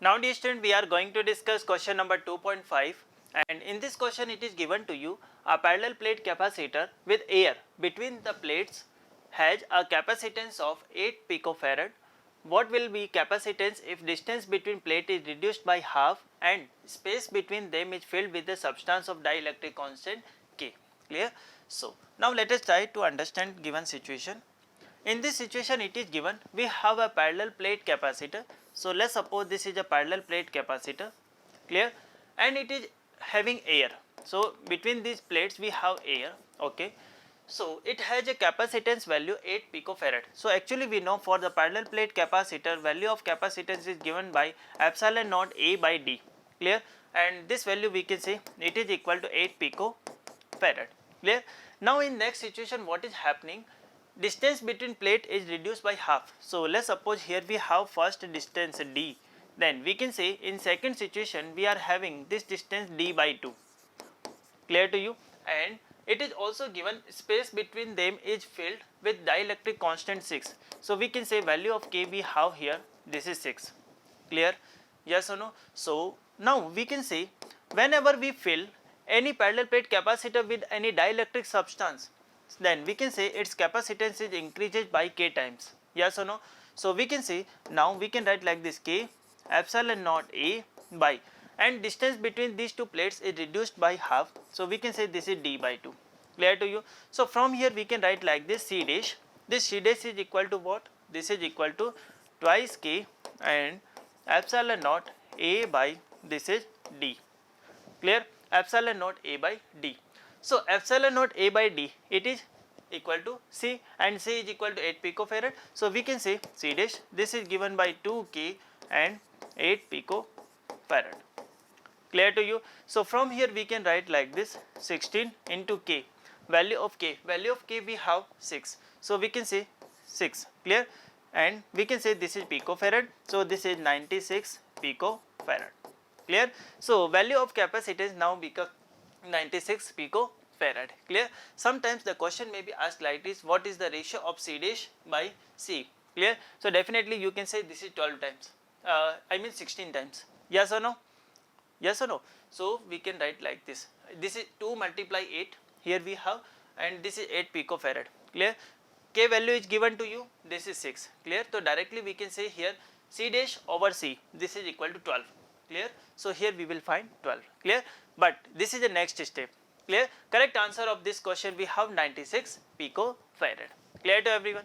Now dear student, we are going to discuss question number 2.5, and in this question it is given to you a parallel plate capacitor with air between the plates has a capacitance of 8 picofarad. What will be capacitance if distance between plate is reduced by half and space between them is filled with the substance of dielectric constant K? Clear? So now let us try to understand given situation. In this situation it is given we have a parallel plate capacitor. So let us suppose this is a parallel plate capacitor, clear, and it is having air. So between these plates we have air, okay. So it has a capacitance value 8 picofarad. So actually we know for the parallel plate capacitor value of capacitance is given by epsilon naught A by D, clear, and this value we can say it is equal to 8 picofarad, clear. Now in next situation what is happening, distance between plate is reduced by half. So let us suppose here we have first distance D, then we can say in second situation we are having this distance D by 2, clear to you, and it is also given space between them is filled with dielectric constant 6. So we can say value of K we have here, this is 6, clear, yes or no. So now we can say whenever we fill any parallel plate capacitor with any dielectric substance, then we can say its capacitance is increases by K times, yes or no. So we can say now we can write like this, K epsilon naught A by, and distance between these two plates is reduced by half. So we can say this is D by 2, clear to you. So from here we can write like this, C dash, this C dash is equal to what, this is equal to twice K and epsilon naught A by this is D, clear, epsilon naught A by D. So epsilon naught A by D it is equal to C, and C is equal to 8 picofarad. So we can say C dash, this is given by 2K and 8 picofarad, clear to you. So from here we can write like this, 16 into K, value of K we have 6. So we can say 6, clear, and we can say this is picofarad. So this is 96 picofarad, clear. So value of capacitance now become 96 picofarad, clear. Sometimes the question may be asked like this, what is the ratio of C dash by C, clear. So definitely you can say this is 12 times, I mean 16 times, yes or no, yes or no. So we can write like this, this is 2 multiply 8 here we have, and this is 8 picofarad, clear. K value is given to you, this is 6, clear. So directly we can say here C dash over C, this is equal to 12, clear. So here we will find 12, clear, but this is the next step, clear. Correct answer of this question we have 96 picofarad, clear to everyone.